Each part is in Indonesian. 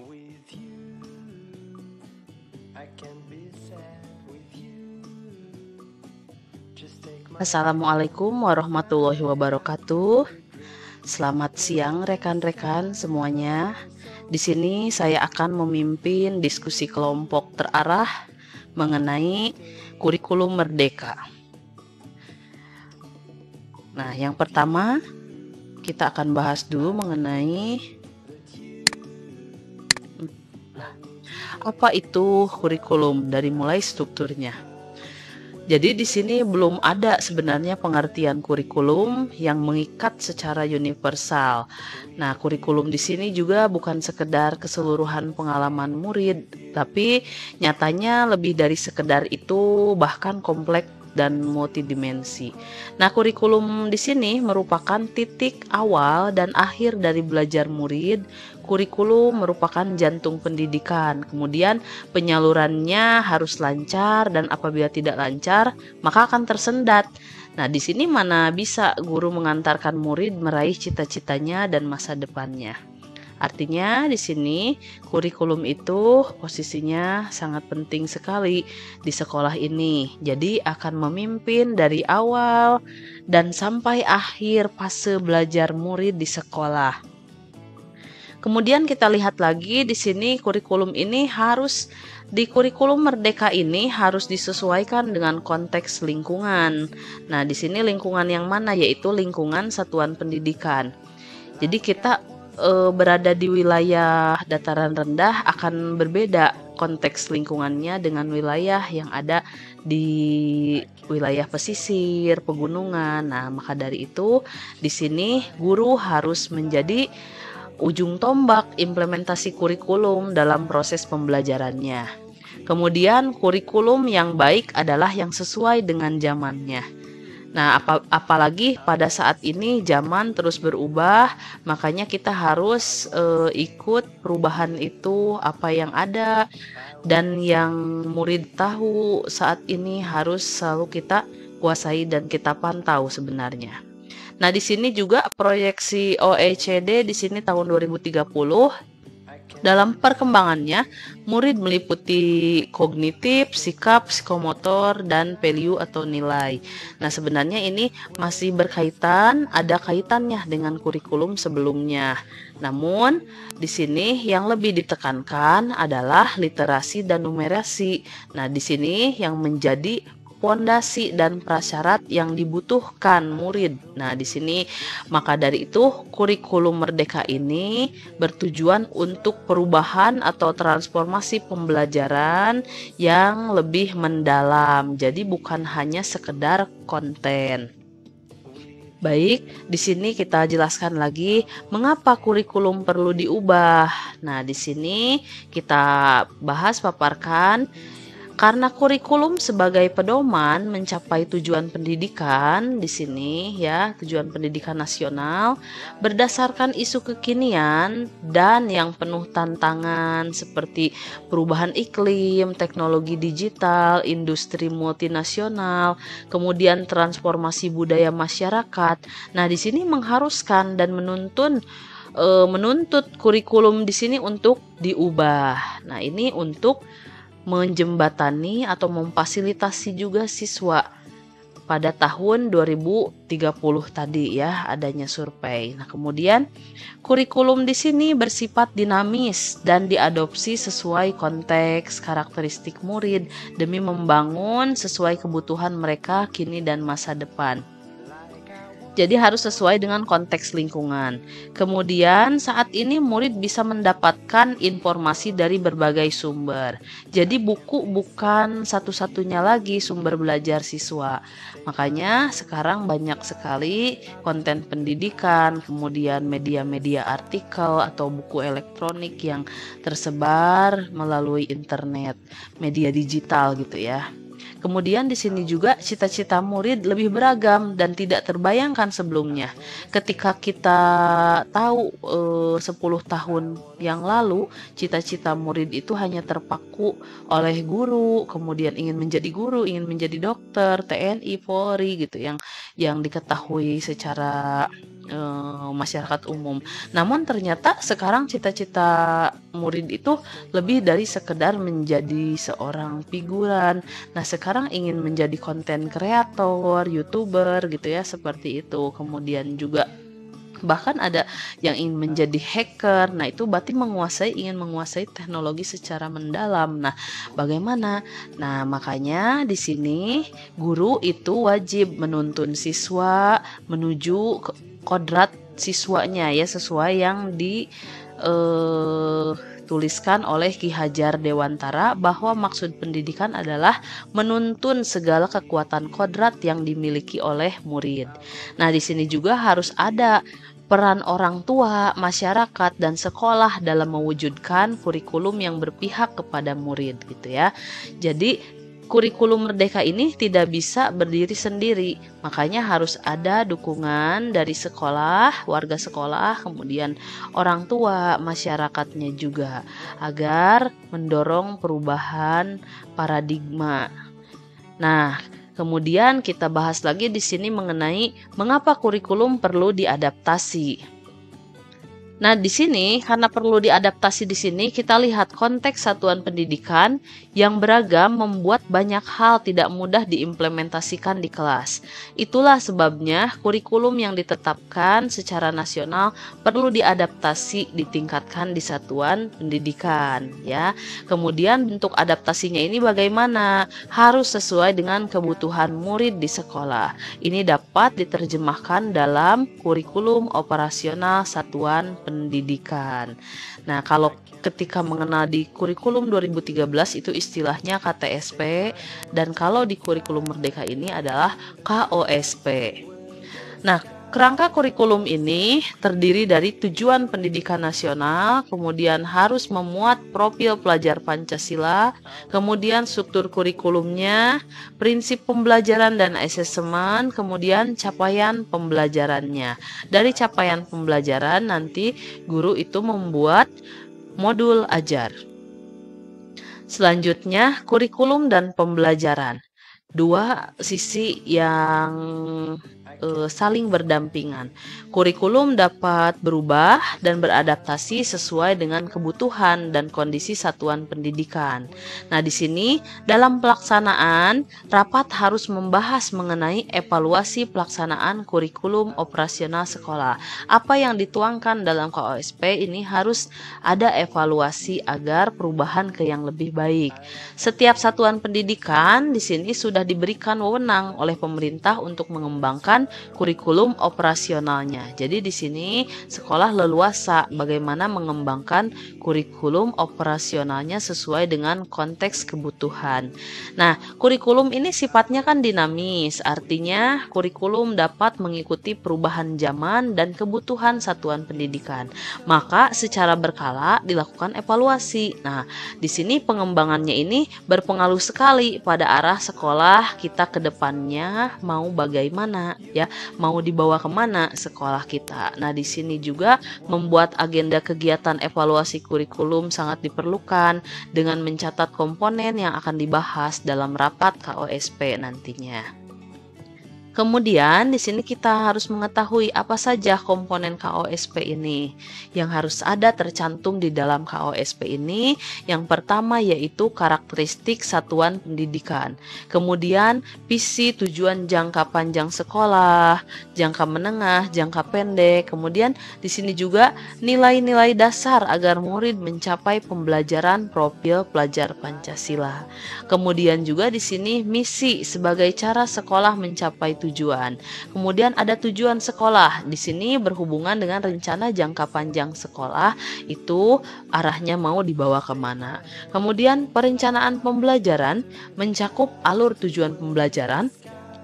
with you. I can be sad with you. Just take my Assalamualaikum warahmatullahi wabarakatuh. Selamat siang rekan-rekan semuanya. Di sini saya akan memimpin diskusi kelompok terarah mengenai kurikulum merdeka. Nah, yang pertama kita akan bahas dulu mengenai apa itu kurikulum dari mulai strukturnya. Jadi di sini belum ada sebenarnya pengertian kurikulum yang mengikat secara universal. Nah, kurikulum di sini juga bukan sekedar keseluruhan pengalaman murid, tapi nyatanya lebih dari sekedar itu, bahkan kompleks dan multidimensi. Nah, kurikulum di sini merupakan titik awal dan akhir dari belajar murid. Kurikulum merupakan jantung pendidikan. Kemudian penyalurannya harus lancar, dan apabila tidak lancar, maka akan tersendat. Nah, di sini mana bisa guru mengantarkan murid meraih cita-citanya dan masa depannya. Artinya di sini kurikulum itu posisinya sangat penting sekali di sekolah ini. Jadi akan memimpin dari awal dan sampai akhir fase belajar murid di sekolah. Kemudian kita lihat lagi di sini kurikulum merdeka ini harus disesuaikan dengan konteks lingkungan. Nah, di sini lingkungan yang mana, yaitu lingkungan satuan pendidikan. Jadi kita berada di wilayah dataran rendah akan berbeda konteks lingkungannya dengan wilayah yang ada di wilayah pesisir, pegunungan. Nah, maka dari itu di sini guru harus menjadi ujung tombak implementasi kurikulum dalam proses pembelajarannya. Kemudian kurikulum yang baik adalah yang sesuai dengan zamannya. Nah, apalagi pada saat ini zaman terus berubah, makanya kita harus ikut perubahan itu, apa yang ada dan yang murid tahu saat ini harus selalu kita kuasai dan kita pantau sebenarnya. Nah, di sini juga proyeksi OECD di sini tahun 2030. Dalam perkembangannya, murid meliputi kognitif, sikap, psikomotor, dan value atau nilai. Nah, sebenarnya ini masih berkaitan, ada kaitannya dengan kurikulum sebelumnya. Namun, di sini yang lebih ditekankan adalah literasi dan numerasi. Nah, di sini yang menjadi pondasi dan prasyarat yang dibutuhkan murid. Nah, di sini maka dari itu kurikulum merdeka ini bertujuan untuk perubahan atau transformasi pembelajaran yang lebih mendalam. Jadi bukan hanya sekedar konten. Baik, di sini kita jelaskan lagi mengapa kurikulum perlu diubah. Nah, di sini kita paparkan karena kurikulum sebagai pedoman mencapai tujuan pendidikan di sini ya, tujuan pendidikan nasional berdasarkan isu kekinian dan yang penuh tantangan seperti perubahan iklim, teknologi digital, industri multinasional, kemudian transformasi budaya masyarakat. Nah, di sini mengharuskan dan menuntut kurikulum di sini untuk diubah. Nah, ini untuk menjembatani atau memfasilitasi juga siswa pada tahun 2030 tadi ya, adanya survei. Nah, kemudian kurikulum di sini bersifat dinamis dan diadopsi sesuai konteks karakteristik murid demi membangun sesuai kebutuhan mereka kini dan masa depan. Jadi harus sesuai dengan konteks lingkungan. Kemudian saat ini murid bisa mendapatkan informasi dari berbagai sumber. Jadi buku bukan satu-satunya lagi sumber belajar siswa. Makanya sekarang banyak sekali konten pendidikan, kemudian media-media artikel atau buku elektronik yang tersebar melalui internet, media digital gitu ya. Kemudian di sini juga cita-cita murid lebih beragam dan tidak terbayangkan sebelumnya. Ketika kita tahu 10 tahun yang lalu cita-cita murid itu hanya terpaku oleh guru, kemudian ingin menjadi guru, ingin menjadi dokter, TNI, Polri gitu yang diketahui secara masyarakat umum. Namun ternyata sekarang cita-cita murid itu lebih dari sekedar menjadi seorang figuran. Nah, sekarang ingin menjadi konten kreator, YouTuber gitu ya, seperti itu. Kemudian juga bahkan ada yang ingin menjadi hacker. Nah, itu berarti ingin menguasai teknologi secara mendalam. Nah, bagaimana? Nah, makanya di sini guru itu wajib menuntun siswa menuju kodrat siswanya ya, sesuai yang tuliskan oleh Ki Hajar Dewantara, bahwa maksud pendidikan adalah menuntun segala kekuatan kodrat yang dimiliki oleh murid. Nah, di sini juga harus ada peran orang tua, masyarakat, dan sekolah dalam mewujudkan kurikulum yang berpihak kepada murid gitu ya. Jadi kurikulum merdeka ini tidak bisa berdiri sendiri, makanya harus ada dukungan dari sekolah, warga sekolah, kemudian orang tua, masyarakatnya juga, agar mendorong perubahan paradigma. Nah, kemudian kita bahas lagi di sini mengenai mengapa kurikulum perlu diadaptasi. Nah, di sini karena perlu diadaptasi di sini kita lihat konteks satuan pendidikan yang beragam membuat banyak hal tidak mudah diimplementasikan di kelas. Itulah sebabnya kurikulum yang ditetapkan secara nasional perlu diadaptasi, ditingkatkan di satuan pendidikan ya. Kemudian bentuk adaptasinya ini bagaimana? Harus sesuai dengan kebutuhan murid di sekolah. Ini dapat diterjemahkan dalam kurikulum operasional satuan pendidikan. Nah, kalau ketika mengenal di kurikulum 2013 itu istilahnya KTSP, dan kalau di kurikulum merdeka ini adalah KOSP. Nah, kerangka kurikulum ini terdiri dari tujuan pendidikan nasional, kemudian harus memuat profil pelajar Pancasila, kemudian struktur kurikulumnya, prinsip pembelajaran dan asesmen, kemudian capaian pembelajarannya. Dari capaian pembelajaran nanti guru itu membuat modul ajar. Selanjutnya, kurikulum dan pembelajaran. Dua sisi yang saling berdampingan. Kurikulum dapat berubah dan beradaptasi sesuai dengan kebutuhan dan kondisi satuan pendidikan. Nah, di sini dalam pelaksanaan, rapat harus membahas mengenai evaluasi pelaksanaan kurikulum operasional sekolah. Apa yang dituangkan dalam KOSP ini harus ada evaluasi agar perubahan ke yang lebih baik. Setiap satuan pendidikan di sini sudah diberikan wewenang oleh pemerintah untuk mengembangkan kurikulum operasionalnya. Jadi di sini sekolah leluasa bagaimana mengembangkan kurikulum operasionalnya sesuai dengan konteks kebutuhan. Nah, kurikulum ini sifatnya kan dinamis, artinya kurikulum dapat mengikuti perubahan zaman dan kebutuhan satuan pendidikan. Maka secara berkala dilakukan evaluasi. Nah, di sini pengembangannya ini berpengaruh sekali pada arah sekolah kita ke depannya mau bagaimana ya, mau dibawa kemana sekolah kita. Nah, di sini juga membuat agenda kegiatan evaluasi kurikulum sangat diperlukan dengan mencatat komponen yang akan dibahas dalam rapat KOSP nantinya. Kemudian di sini kita harus mengetahui apa saja komponen KOSP ini yang harus ada tercantum di dalam KOSP ini. Yang pertama yaitu karakteristik satuan pendidikan. Kemudian visi tujuan jangka panjang sekolah, jangka menengah, jangka pendek. Kemudian di sini juga nilai-nilai dasar agar murid mencapai pembelajaran profil pelajar Pancasila. Kemudian juga di sini misi sebagai cara sekolah mencapai tujuan. Kemudian ada tujuan sekolah. Di sini berhubungan dengan rencana jangka panjang sekolah, itu arahnya mau dibawa kemana. Kemudian perencanaan pembelajaran mencakup alur tujuan pembelajaran,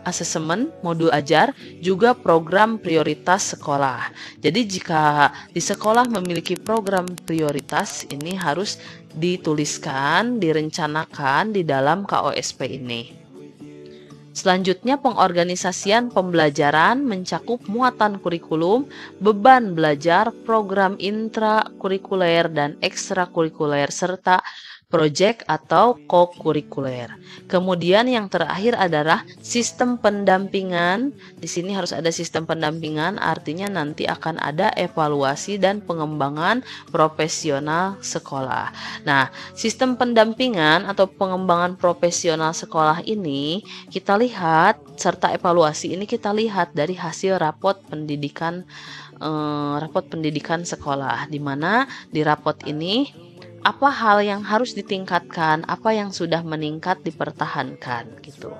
asesmen, modul ajar, juga program prioritas sekolah. Jadi jika di sekolah memiliki program prioritas, ini harus dituliskan, direncanakan di dalam KOSP ini. Selanjutnya, pengorganisasian pembelajaran mencakup muatan kurikulum, beban belajar, program intrakurikuler dan ekstrakurikuler, serta project atau co-kurikuler. Kemudian yang terakhir adalah sistem pendampingan. Di sini harus ada sistem pendampingan, artinya nanti akan ada evaluasi dan pengembangan profesional sekolah. Nah, sistem pendampingan atau pengembangan profesional sekolah ini kita lihat, serta evaluasi ini kita lihat dari hasil rapot pendidikan sekolah, di mana di rapot ini apa hal yang harus ditingkatkan, apa yang sudah meningkat dipertahankan gitu.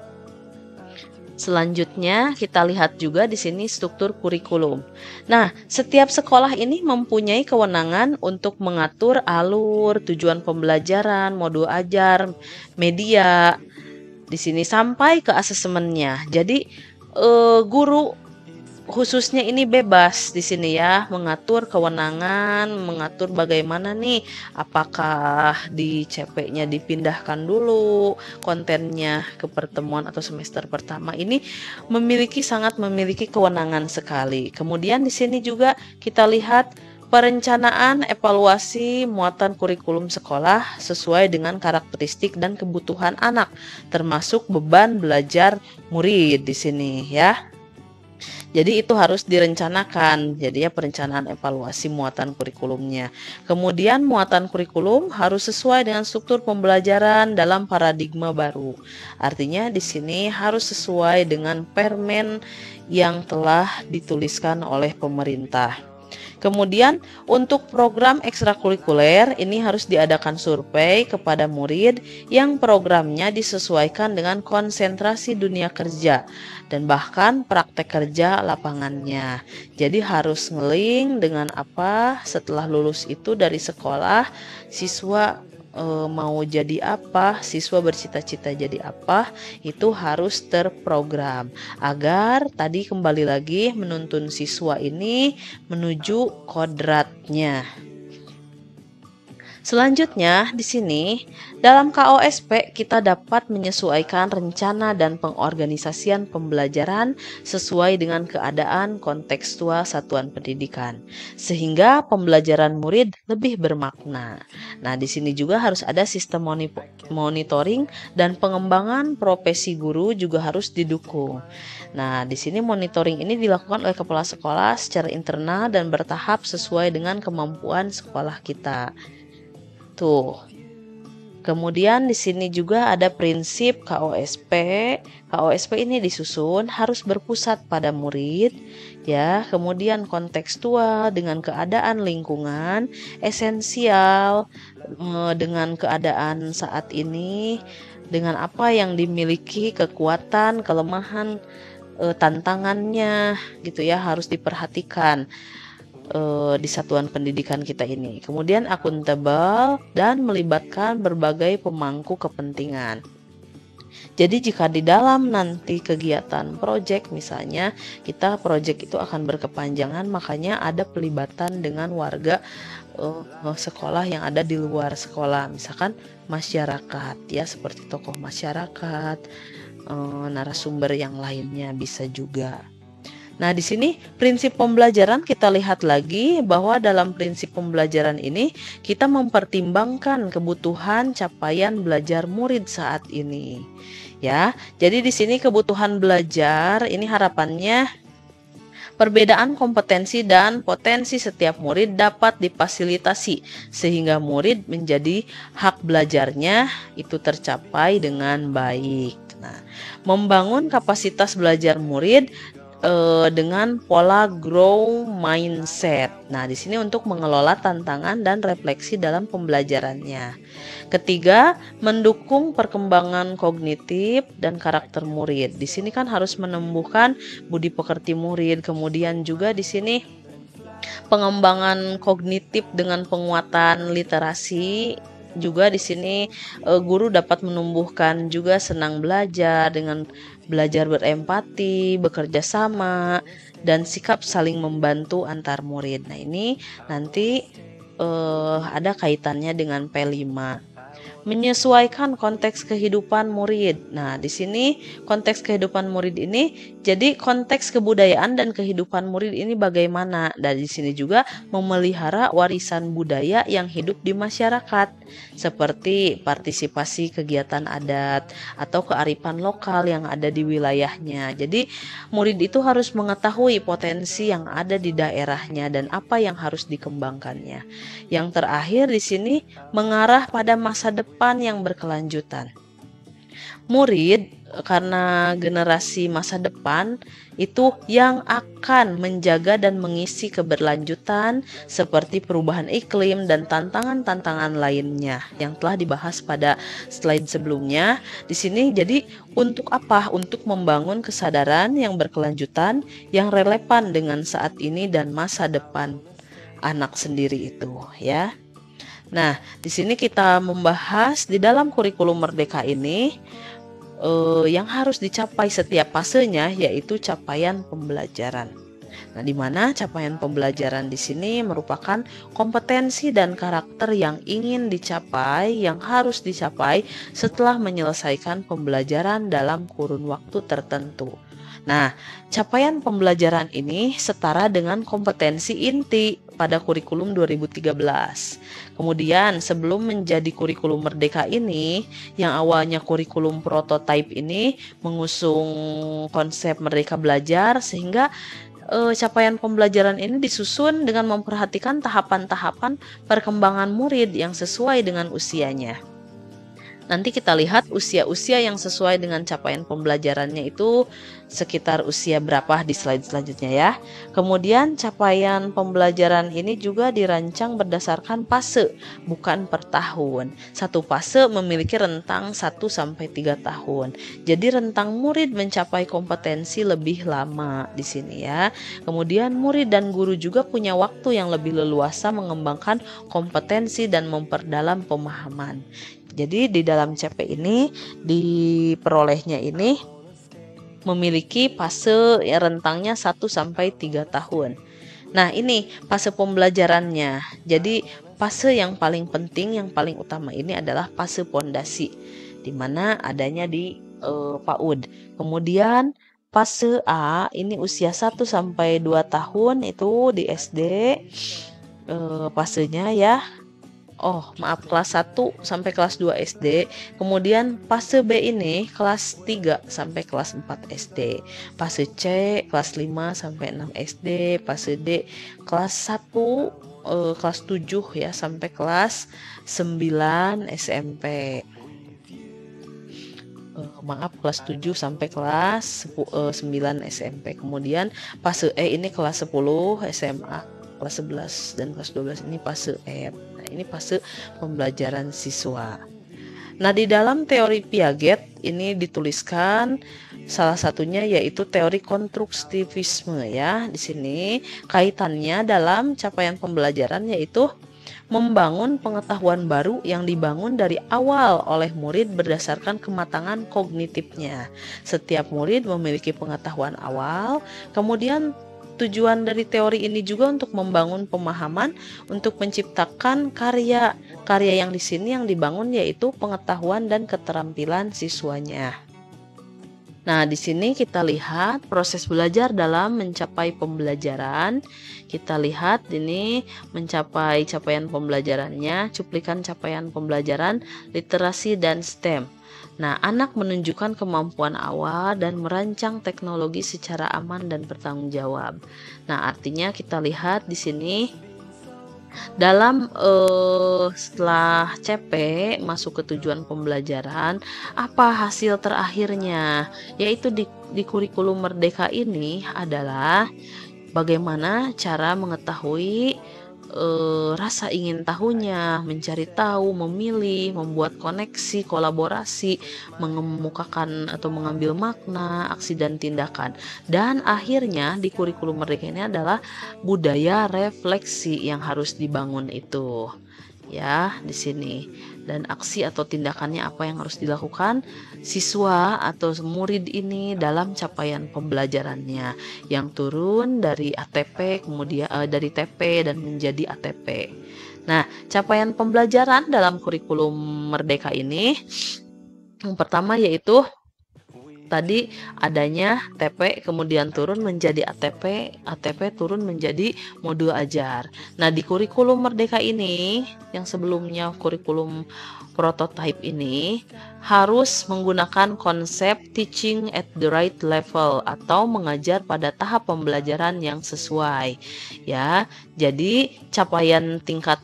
Selanjutnya kita lihat juga di sini struktur kurikulum. Nah, setiap sekolah ini mempunyai kewenangan untuk mengatur alur, tujuan pembelajaran, modul ajar, media di sini sampai ke asesmennya. Jadi guru khususnya ini bebas di sini ya, mengatur kewenangan, mengatur bagaimana nih, apakah di CP-nya dipindahkan dulu kontennya ke pertemuan atau semester pertama. Ini sangat memiliki kewenangan sekali. Kemudian di sini juga kita lihat perencanaan evaluasi muatan kurikulum sekolah sesuai dengan karakteristik dan kebutuhan anak, termasuk beban belajar murid di sini ya. Jadi itu harus direncanakan, jadinya perencanaan evaluasi muatan kurikulumnya. Kemudian muatan kurikulum harus sesuai dengan struktur pembelajaran dalam paradigma baru. Artinya di sini harus sesuai dengan permen yang telah dituliskan oleh pemerintah. Kemudian untuk program ekstrakurikuler ini harus diadakan survei kepada murid yang programnya disesuaikan dengan konsentrasi dunia kerja dan bahkan praktek kerja lapangannya. Jadi harus ngeling dengan apa setelah lulus itu dari sekolah, siswa mau jadi apa, siswa bercita-cita jadi apa, itu harus terprogram agar tadi kembali lagi menuntun siswa ini menuju kodratnya. Selanjutnya di sini dalam KOSP kita dapat menyesuaikan rencana dan pengorganisasian pembelajaran sesuai dengan keadaan kontekstual satuan pendidikan sehingga pembelajaran murid lebih bermakna. Nah, di sini juga harus ada sistem monitoring dan pengembangan profesi guru juga harus didukung. Nah, di sini monitoring ini dilakukan oleh kepala sekolah secara internal dan bertahap sesuai dengan kemampuan sekolah kita. Tuh. Kemudian di sini juga ada prinsip KOSP. KOSP ini disusun harus berpusat pada murid, ya. Kemudian kontekstual dengan keadaan lingkungan, esensial dengan keadaan saat ini, dengan apa yang dimiliki, kekuatan, kelemahan, tantangannya, gitu ya, harus diperhatikan di satuan pendidikan kita ini. Kemudian akuntabel dan melibatkan berbagai pemangku kepentingan. Jadi jika di dalam nanti kegiatan proyek misalnya kita proyek itu akan berkepanjangan, makanya ada pelibatan dengan warga sekolah yang ada di luar sekolah, misalkan masyarakat ya, seperti tokoh masyarakat, narasumber yang lainnya bisa juga. Nah, di sini prinsip pembelajaran kita lihat lagi bahwa dalam prinsip pembelajaran ini kita mempertimbangkan kebutuhan capaian belajar murid saat ini. Ya, jadi di sini kebutuhan belajar ini harapannya perbedaan kompetensi dan potensi setiap murid dapat difasilitasi sehingga murid menjadi hak belajarnya itu tercapai dengan baik. Nah, membangun kapasitas belajar murid dengan pola grow mindset. Nah, di sini untuk mengelola tantangan dan refleksi dalam pembelajarannya. Ketiga, mendukung perkembangan kognitif dan karakter murid. Di sini kan harus menumbuhkan budi pekerti murid. Kemudian juga di sini pengembangan kognitif dengan penguatan literasi. Juga di sini guru dapat menumbuhkan juga senang belajar dengan belajar berempati, bekerja sama, dan sikap saling membantu antar murid. Nah, ini nanti ada kaitannya dengan P5. menyesuaikan konteks kehidupan murid. Nah, di sini konteks kehidupan murid ini jadi konteks kebudayaan dan kehidupan murid ini bagaimana. Dan di sini juga memelihara warisan budaya yang hidup di masyarakat seperti partisipasi kegiatan adat atau kearifan lokal yang ada di wilayahnya. Jadi, murid itu harus mengetahui potensi yang ada di daerahnya dan apa yang harus dikembangkannya. Yang terakhir di sini mengarah pada masa depan yang berkelanjutan. Murid karena generasi masa depan itu yang akan menjaga dan mengisi keberlanjutan seperti perubahan iklim dan tantangan-tantangan lainnya yang telah dibahas pada slide sebelumnya. Di sini jadi untuk apa? Untuk membangun kesadaran yang berkelanjutan yang relevan dengan saat ini dan masa depan anak sendiri itu, ya. Nah, di sini kita membahas di dalam kurikulum Merdeka ini yang harus dicapai setiap fasenya yaitu capaian pembelajaran. Nah, di mana capaian pembelajaran di sini merupakan kompetensi dan karakter yang ingin dicapai, yang harus dicapai setelah menyelesaikan pembelajaran dalam kurun waktu tertentu. Nah, capaian pembelajaran ini setara dengan kompetensi inti pada kurikulum 2013. Kemudian sebelum menjadi kurikulum Merdeka ini, yang awalnya kurikulum prototipe ini mengusung konsep Merdeka Belajar sehingga capaian pembelajaran ini disusun dengan memperhatikan tahapan-tahapan perkembangan murid yang sesuai dengan usianya. Nanti kita lihat usia-usia yang sesuai dengan capaian pembelajarannya itu sekitar usia berapa di slide selanjutnya ya. Kemudian capaian pembelajaran ini juga dirancang berdasarkan fase, bukan per tahun. Satu fase memiliki rentang 1-3 tahun. Jadi rentang murid mencapai kompetensi lebih lama di sini ya. Kemudian murid dan guru juga punya waktu yang lebih leluasa mengembangkan kompetensi dan memperdalam pemahaman. Jadi di dalam CP ini diperolehnya ini memiliki fase rentangnya 1-3 tahun. Nah, ini fase pembelajarannya. Jadi fase yang paling penting, yang paling utama ini adalah fase pondasi, di mana adanya di PAUD. Kemudian fase A ini usia 1-2 tahun itu di SD fasenya ya. Kelas 1 sampai kelas 2 SD. Kemudian fase B ini kelas 3 sampai kelas 4 SD. Fase C kelas 5 sampai 6 SD. Fase D kelas 1 kelas 7 ya sampai kelas 9 SMP. Kelas 7 sampai kelas 9 SMP. Kemudian fase E ini kelas 10 SMA, kelas 11 dan kelas 12 ini fase F. Nah, ini fase pembelajaran siswa. Nah, di dalam teori Piaget ini dituliskan salah satunya yaitu teori konstruktivisme ya. Di sini kaitannya dalam capaian pembelajaran yaitu membangun pengetahuan baru yang dibangun dari awal oleh murid berdasarkan kematangan kognitifnya. Setiap murid memiliki pengetahuan awal, kemudian tujuan dari teori ini juga untuk membangun pemahaman untuk menciptakan karya yang di sini yang dibangun yaitu pengetahuan dan keterampilan siswanya. Nah, di sini kita lihat proses belajar dalam mencapai pembelajaran. Kita lihat ini mencapai capaian pembelajarannya, cuplikan capaian pembelajaran literasi dan STEM. Nah, anak menunjukkan kemampuan awal dan merancang teknologi secara aman dan bertanggung jawab. Nah, artinya kita lihat di sini dalam setelah CP masuk ke tujuan pembelajaran, apa hasil terakhirnya? Yaitu di kurikulum Merdeka ini adalah bagaimana cara mengetahui rasa ingin tahunya, mencari tahu, memilih, membuat koneksi, kolaborasi, mengemukakan atau mengambil makna, aksi dan tindakan. Dan akhirnya di kurikulum Merdeka ini adalah budaya refleksi yang harus dibangun itu. Ya, di sini. Dan aksi atau tindakannya apa yang harus dilakukan siswa atau murid ini dalam capaian pembelajarannya yang turun dari ATP kemudian dari TP dan menjadi ATP. Nah, capaian pembelajaran dalam kurikulum Merdeka ini yang pertama yaitu tadi adanya TP kemudian turun menjadi ATP, ATP turun menjadi modul ajar. Nah, di kurikulum Merdeka ini yang sebelumnya kurikulum prototype ini harus menggunakan konsep teaching at the right level atau mengajar pada tahap pembelajaran yang sesuai. Ya, jadi tingkat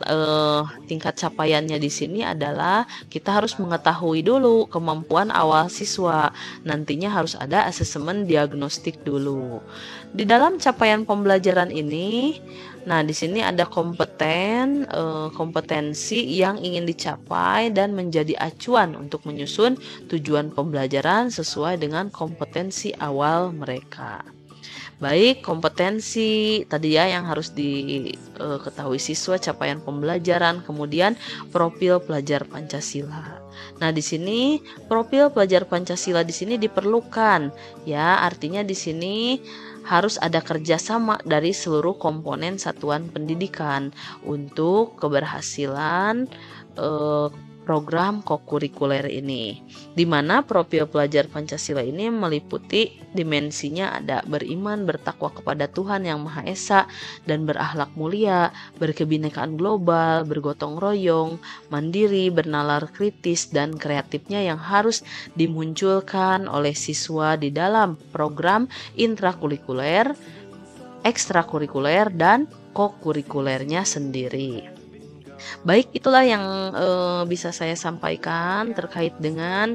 capaiannya di sini adalah kita harus mengetahui dulu kemampuan awal siswa. Nantinya harus ada asesmen diagnostik dulu. Di dalam capaian pembelajaran ini, nah di sini ada kompetensi yang ingin dicapai dan menjadi acuan untuk menyusun tujuan pembelajaran sesuai dengan kompetensi awal mereka. Baik, kompetensi tadi ya yang harus diketahui siswa, capaian pembelajaran, kemudian profil pelajar Pancasila. Nah, di sini profil pelajar Pancasila di sini diperlukan ya, artinya di sini harus ada kerjasama dari seluruh komponen satuan pendidikan untuk keberhasilan program kokurikuler ini, di mana profil pelajar Pancasila ini meliputi dimensinya ada beriman, bertakwa kepada Tuhan Yang Maha Esa, dan berakhlak mulia, berkebinekaan global, bergotong royong, mandiri, bernalar kritis, dan kreatifnya yang harus dimunculkan oleh siswa di dalam program intrakurikuler, ekstrakurikuler, dan kokurikulernya sendiri. Baik, itulah yang bisa saya sampaikan terkait dengan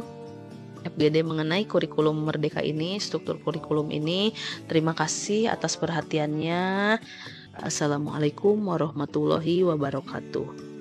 FGD mengenai kurikulum Merdeka ini, struktur kurikulum ini. Terima kasih atas perhatiannya. Assalamualaikum warahmatullahi wabarakatuh.